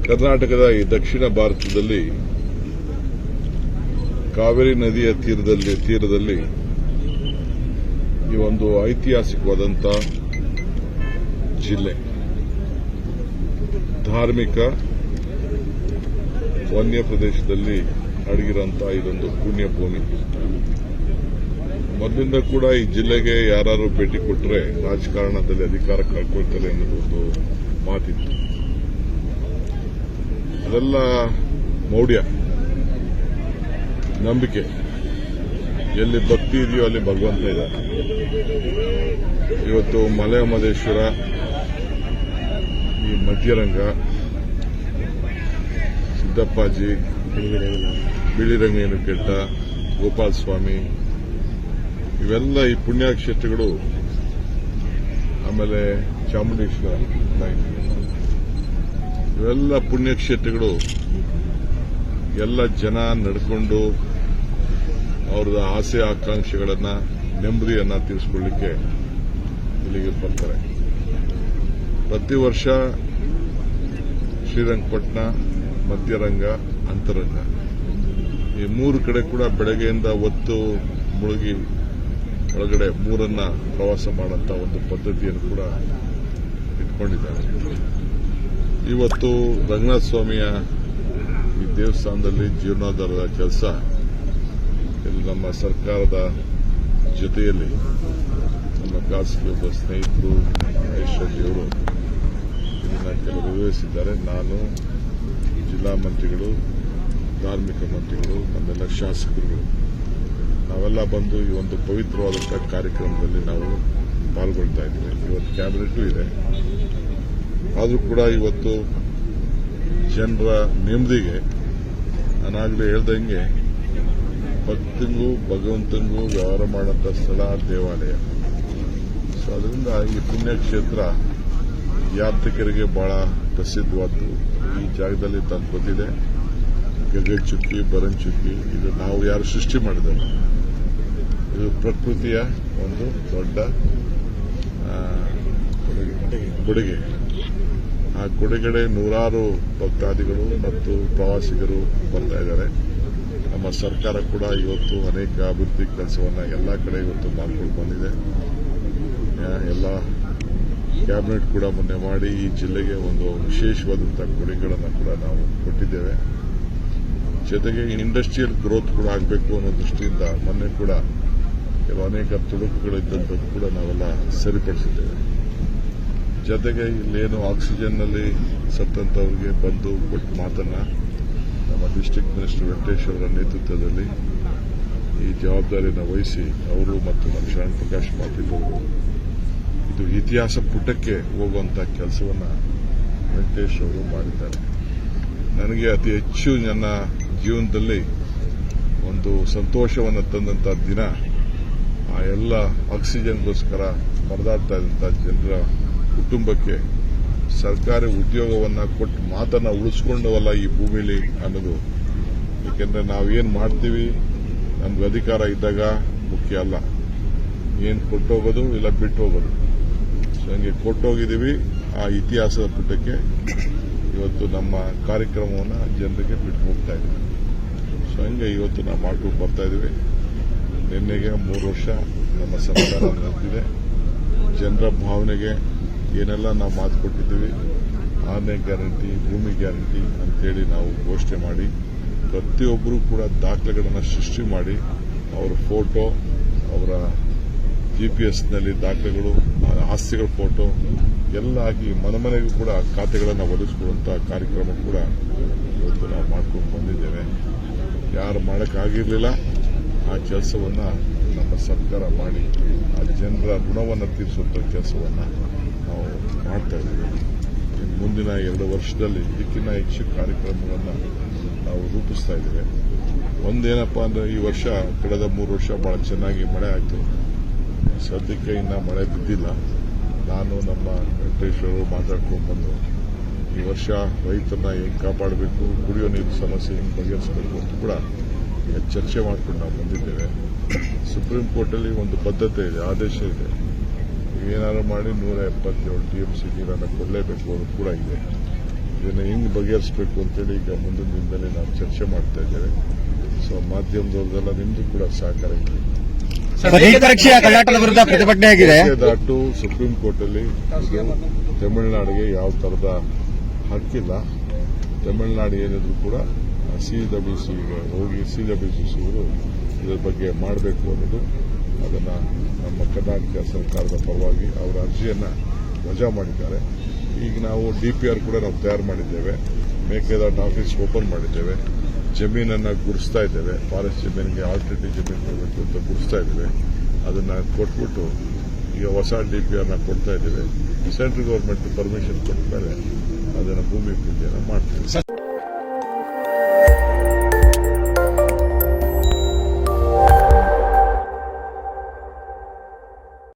ಕರ್ನಾಟಕದ ಈ ದಕ್ಷಿಣ ಭಾರತದಲ್ಲಿ ಕಾವೇರಿ ನದಿಯ ತೀರದಲ್ಲಿ ಈ ಒಂದು ಐತಿಹಾಸಿಕವಾದಂಥ ಜಿಲ್ಲೆ, ಧಾರ್ಮಿಕ ವನ್ಯ ಪ್ರದೇಶದಲ್ಲಿ ಅಡಗಿರುವಂತಹ ಇದೊಂದು ಪುಣ್ಯ ಭೂಮಿ. ಮೊದಲಿಂದ ಕೂಡ ಈ ಜಿಲ್ಲೆಗೆ ಯಾರು ಭೇಟಿ ಕೊಟ್ಟರೆ ರಾಜಕಾರಣದಲ್ಲಿ ಅಧಿಕಾರ ಕಳ್ಕೊಳ್ತಾರೆ ಅನ್ನೋದು ಒಂದು ಮಾತಿತ್ತು. ಅದೆಲ್ಲ ಮೌಢ್ಯ, ನಂಬಿಕೆ. ಎಲ್ಲಿ ಭಕ್ತಿ ಇದೆಯೋ ಅಲ್ಲಿ ಭಗವಂತ ಇದ್ದಾನೆ. ಇವತ್ತು ಮಲೆ ಮಹದೇಶ್ವರ, ಈ ಮಧ್ಯರಂಗ, ಸಿದ್ದಪ್ಪಾಜಿ, ಬಿಳಿರಂಗೇನಕೆಟ್ಟ, ಗೋಪಾಲ ಸ್ವಾಮಿ, ಇವೆಲ್ಲ ಈ ಪುಣ್ಯಕ್ಷೇತ್ರಗಳು. ಆಮೇಲೆ ಚಾಮುಂಡೇಶ್ವರ, ಇವೆಲ್ಲ ಪುಣ್ಯಕ್ಷೇತ್ರಗಳು ಎಲ್ಲ ಜನ ನಡ್ಕೊಂಡು ಅವ್ರದ ಆಸೆ ಆಕಾಂಕ್ಷೆಗಳನ್ನ, ನೆಮ್ಮದಿಯನ್ನ ತೀರಿಸಿಕೊಳ್ಳಿಕ್ಕೆ ಇಲ್ಲಿಗೆ ಬರ್ತಾರೆ. ಪ್ರತಿ ವರ್ಷ ಶ್ರೀರಂಗಪಟ್ಟಣ, ಮಧ್ಯರಂಗ, ಅಂತರಂಗ ಈ ಮೂರು ಕಡೆ ಕೂಡ ಬೆಳಗ್ಗೆಯಿಂದ ಹೊತ್ತು ಮುಳುಗಿ ಒಳಗಡೆ ಮೂರನ್ನ ಪ್ರವಾಸ ಮಾಡುವಂತ ಒಂದು ಪದ್ಧತಿಯನ್ನು ಕೂಡ ಇಟ್ಕೊಂಡಿದ್ದಾರೆ. ಇವತ್ತು ರಂಗನಾಥ ಸ್ವಾಮಿಯ ಈ ದೇವಸ್ಥಾನದಲ್ಲಿ ಜೀರ್ಣೋದ್ಧಾರದ ಕೆಲಸ ಇಲ್ಲಿ ನಮ್ಮ ಸರ್ಕಾರದ ಜೊತೆಯಲ್ಲಿ ನಮ್ಮ ಖಾಸಗಿ ಒಬ್ಬ ಸ್ನೇಹಿತರು ಐಶ್ವರ್ಯವರು ಇದನ್ನ ಕೆಲವು ನಿರ್ವಹಿಸಿದ್ದಾರೆ. ನಾನು, ಜಿಲ್ಲಾ ಮಂತ್ರಿಗಳು, ಧಾರ್ಮಿಕ ಮಂತ್ರಿಗಳು, ನಮ್ಮೆಲ್ಲ ಶಾಸಕರುಗಳು ನಾವೆಲ್ಲ ಬಂದು ಈ ಒಂದು ಪವಿತ್ರವಾದಂತಹ ಕಾರ್ಯಕ್ರಮದಲ್ಲಿ ನಾವು ಪಾಲ್ಗೊಳ್ತಾ ಇದ್ದೀವಿ. ಇವತ್ತು ಕ್ಯಾಬಿನೆಟ್ ಇದೆ. ಆದರೂ ಕೂಡ ಇವತ್ತು ಜನರ ನೆಮ್ಮದಿಗೆ ನಾನಾಗಲೇ ಹೇಳ್ದಂಗೆ ಭಕ್ತಿಗೂ ಭಗವಂತನಿಗೂ ವ್ಯವಹಾರ ಮಾಡುವಂಥ ಸ್ಥಳ ದೇವಾಲಯ. ಸೊ ಅದರಿಂದ ಈ ಪುಣ್ಯಕ್ಷೇತ್ರ ಯಾತ್ರಿಕರಿಗೆ ಬಹಳ ಪ್ರಸಿದ್ಧವಾದ್ದು. ಈ ಜಾಗದಲ್ಲಿ ತಂದು ಬಂದಿದೆ ಗಗನಚುಕ್ಕಿ, ಬರಂಚುಕ್ಕಿ. ಇದು ನಾವು ಯಾರು ಸೃಷ್ಟಿ ಮಾಡಿದ್ದೇವೆ, ಇದು ಪ್ರಕೃತಿಯ ಒಂದು ದೊಡ್ಡ ಕೊಡುಗೆ. ಆ ಕೊಡುಗೆಡೆ ನೂರಾರು ಭಕ್ತಾದಿಗಳು ಮತ್ತು ಪ್ರವಾಸಿಗರು ಬರ್ತಾ ಇದ್ದಾರೆ. ನಮ್ಮ ಸರ್ಕಾರ ಕೂಡ ಇವತ್ತು ಅನೇಕ ಅಭಿವೃದ್ಧಿ ಕೆಲಸವನ್ನು ಎಲ್ಲ ಕಡೆ ಇವತ್ತು ಮಾಡ್ಕೊಂಡು ಬಂದಿದೆ. ಎಲ್ಲ ಕ್ಯಾಬಿನೆಟ್ ಕೂಡ ಮೊನ್ನೆ ಮಾಡಿ ಈ ಜಿಲ್ಲೆಗೆ ಒಂದು ವಿಶೇಷವಾದಂಥ ಕೊಡುಗೆಗಳನ್ನು ಕೂಡ ನಾವು ಕೊಟ್ಟಿದ್ದೇವೆ. ಜೊತೆಗೆ ಇಂಡಸ್ಟ್ರಿಯಲ್ ಗ್ರೋತ್ ಕೂಡ ಆಗಬೇಕು ಅನ್ನೋ ದೃಷ್ಟಿಯಿಂದ ಮೊನ್ನೆ ಕೂಡ ಕೆಲವು ಅನೇಕ ತೊಡಕುಗಳಿದ್ದಂಥದ್ದು ಕೂಡ ನಾವೆಲ್ಲ ಸರಿಪಡಿಸಿದ್ದೇವೆ. ಜೊತೆಗೆ ಇಲ್ಲೇನು ಆಕ್ಸಿಜನ್ನಲ್ಲಿ ಸತ್ತಂತವರಿಗೆ ಬಂದು ಕೊಟ್ಟ ಮಾತನ್ನ ನಮ್ಮ ಡಿಸ್ಟ್ರಿಕ್ಟ್ ಮಿನಿಸ್ಟರ್ ವೆಂಕಟೇಶ್ ಅವರ ನೇತೃತ್ವದಲ್ಲಿ ಈ ಜವಾಬ್ದಾರಿಯನ್ನು ವಹಿಸಿ ಅವರು ಮತ್ತು ನಮ್ಮ ಶರಣ ಪ್ರಕಾಶ್ ಪಾಟೀಲ್ ಅವರು ಇದು ಇತಿಹಾಸ ಪುಟಕ್ಕೆ ಹೋಗುವಂಥ ಕೆಲಸವನ್ನು ವೆಂಕಟೇಶ್ ಅವರು ಮಾಡಿದ್ದಾರೆ. ನನಗೆ ಅತಿ ಹೆಚ್ಚು ನನ್ನ ಜೀವನದಲ್ಲಿ ಒಂದು ಸಂತೋಷವನ್ನು ತಂದಂಥ ದಿನ ಆ ಎಲ್ಲ ಆಕ್ಸಿಜನ್ಗೋಸ್ಕರ ಪರದಾಡ್ತಾ ಇದ್ದಂಥ ಜನರ ಕುಟುಂಬಕ್ಕೆ ಸರ್ಕಾರಿ ಉದ್ಯೋಗವನ್ನು ಕೊಟ್ಟು ಮಾತನ್ನು ಉಳಿಸ್ಕೊಂಡವಲ್ಲ ಈ ಭೂಮಿಲಿ ಅನ್ನೋದು. ಏಕೆಂದರೆ ನಾವೇನು ಮಾಡ್ತೀವಿ ನಮ್ಗೆ ಅಧಿಕಾರ ಇದ್ದಾಗ ಮುಖ್ಯ ಅಲ್ಲ, ಏನು ಕೊಟ್ಟೋಗೋದು ಇಲ್ಲ ಬಿಟ್ಟು ಹೋಗೋದು. ಸೊ ಹಂಗೆ ಕೊಟ್ಟೋಗಿದ್ದೀವಿ. ಆ ಇತಿಹಾಸದ ಪುಟಕ್ಕೆ ಇವತ್ತು ನಮ್ಮ ಕಾರ್ಯಕ್ರಮವನ್ನು ಜನರಿಗೆ ಬಿಟ್ಟು ಹೋಗ್ತಾ ಇದ್ದೀವಿ. ಸೊ ಹಂಗೆ ಇವತ್ತು ನಾವು ಮಾಡ್ಕೊಂಡು ಬರ್ತಾ ಇದ್ದೀವಿ. ನಿನ್ನೆಗೆ 3 ವರ್ಷ ನಮ್ಮ ಸರ್ಕಾರ ನಡೆದಿದೆ. ಜನರ ಭಾವನೆಗೆ ಏನೆಲ್ಲ ನಾವು ಮಾತು ಕೊಟ್ಟಿದ್ದೀವಿ, 6ನೇ ಗ್ಯಾರಂಟಿ, ಭೂಮಿ ಗ್ಯಾರಂಟಿ ಅಂತೇಳಿ ನಾವು ಘೋಷಣೆ ಮಾಡಿ ಪ್ರತಿಯೊಬ್ಬರೂ ಕೂಡ ದಾಖಲೆಗಳನ್ನು ಸೃಷ್ಟಿ ಮಾಡಿ ಅವರ ಫೋಟೋ, ಅವರ GPS-ನಲ್ಲಿ ದಾಖಲೆಗಳು, ಆಸ್ತಿಗಳ ಫೋಟೋ ಎಲ್ಲ ಆಗಿ ಮನೆಗೂ ಕೂಡ ಖಾತೆಗಳನ್ನು ಒದಗಿಸಿಕೊಡುವಂಥ ಕಾರ್ಯಕ್ರಮ ಕೂಡ ಇವತ್ತು ನಾವು ಮಾಡ್ಕೊಂಡು ಬಂದಿದ್ದೇವೆ. ಯಾರು ಮಾಡೋಕ್ಕಾಗಿರಲಿಲ್ಲ ಆ ಕೆಲಸವನ್ನು ನಮ್ಮ ಸರ್ಕಾರ ಮಾಡಿ ಆ ಜನರ ಋಣವನ್ನು ತೀರಿಸುವಂಥ ಕೆಲಸವನ್ನು ನಾವು ಮಾಡ್ತಾ ಇದ್ದೀವಿ. ಮುಂದಿನ 2 ವರ್ಷದಲ್ಲಿ ಇದಕ್ಕಿಂತ ಹೆಚ್ಚು ಕಾರ್ಯಕ್ರಮಗಳನ್ನು ನಾವು ರೂಪಿಸ್ತಾ ಇದ್ದೇವೆ. ಒಂದೇನಪ್ಪ ಅಂದರೆ ಈ ವರ್ಷ ಕಳೆದ 3 ವರ್ಷ ಬಹಳ ಚೆನ್ನಾಗಿ ಮಳೆ ಆಯಿತು. ಸದ್ಯಕ್ಕೆ ಇನ್ನು ಮಳೆ ಬಿದ್ದಿಲ್ಲ. ನಾನು ನಮ್ಮ ವೆಂಕಟೇಶ್ವರು ಮಾತಾಡ್ಕೊಂಡು ಬಂದು ಈ ವರ್ಷ ರೈತರನ್ನ ಹೆಂಗೆ ಕಾಪಾಡಬೇಕು, ಕುಡಿಯೋ ನೀರು ಸಮಸ್ಯೆ ಹೆಂಗೆ ಬಗೆಹರಿಸಬೇಕು ಅಂತ ಕೂಡ ಚರ್ಚೆ ಮಾಡ್ಕೊಂಡು ನಾವು ಬಂದಿದ್ದೇವೆ. ಸುಪ್ರೀಂ ಕೋರ್ಟಲ್ಲಿ ಒಂದು ಬದ್ಧತೆ ಇದೆ, ಆದೇಶ ಇದೆ. ಏನಾದ್ರು ಮಾಡಿ 177 TMC ನೀರನ್ನು ಕೊಡಲೇಬೇಕು ಅನ್ನೋದು ಕೂಡ ಇದೆ. ಇದನ್ನು ಹೆಂಗೆ ಬಗೆಹರಿಸಬೇಕು ಅಂತೇಳಿ ಈಗ ಮುಂದಿನ ದಿನದಲ್ಲಿ ನಾವು ಚರ್ಚೆ ಮಾಡ್ತಾ ಇದ್ದೇವೆ. ಸೊ ಮಾಧ್ಯಮದವ್ರದೆಲ್ಲ ನಿಮ್ದು ಕೂಡ ಸಹಕಾರ ಇದೆ. ನೀಟ್ ಪರೀಕ್ಷೆಯ ಕಳ್ಳಾಟದ ವಿರುದ್ಧ ಪ್ರತಿಭಟನೆ ಆಗಿದೆ. ದಾಟು ಸುಪ್ರೀಂ ಕೋರ್ಟಲ್ಲಿ ಇದು ತಮಿಳುನಾಡಿಗೆ ಯಾವ ತರದ ಹಕ್ಕಿಲ್ಲ. ತಮಿಳುನಾಡು ಏನಿದ್ರು ಕೂಡ ಸಿಡಬ್ಲ್ಯೂಸಿಗೆ ಹೋಗಿ ಸಿಡಬ್ಲ್ಯೂಸಿಯವರು ಇದರ ಬಗ್ಗೆ ಮಾಡಬೇಕು ಅನ್ನೋದು ಅದನ್ನು ನಮ್ಮ ಕರ್ನಾಟಕ ಸರ್ಕಾರದ ಪರವಾಗಿ ಅವರ ಅರ್ಜಿಯನ್ನು ವಜಾ ಮಾಡಿದ್ದಾರೆ. ಈಗ ನಾವು DPR ಕೂಡ ನಾವು ತಯಾರು ಮಾಡಿದ್ದೇವೆ. ಮೇಕೆದಾಟು ಆಫೀಸ್ ಓಪನ್ ಮಾಡಿದ್ದೇವೆ. ಜಮೀನನ್ನು ಗುರುಸ್ತಾ ಇದ್ದೇವೆ. ಫಾರೆಸ್ಟ್ ಜಮೀನಿಗೆ ಆಲ್ಟರ್ನೇಟಿವ್ ಜಮೀನು ಕೊಡಬೇಕು ಅಂತ ಗುರುಸ್ತಾ ಇದ್ದೇವೆ. ಅದನ್ನು ಕೊಟ್ಬಿಟ್ಟು ಈಗ ಹೊಸ DPRನ ಕೊಡ್ತಾ ಇದ್ದೇವೆ. ಸೆಂಟ್ರಲ್ ಗೌರ್ಮೆಂಟ್ ಪರ್ಮಿಷನ್ ಕೊಟ್ಟ ಮೇಲೆ ಅದನ್ನು ಭೂಮಿ ಪೂಜೆಯನ್ನು ಮಾಡ್ತೇವೆ.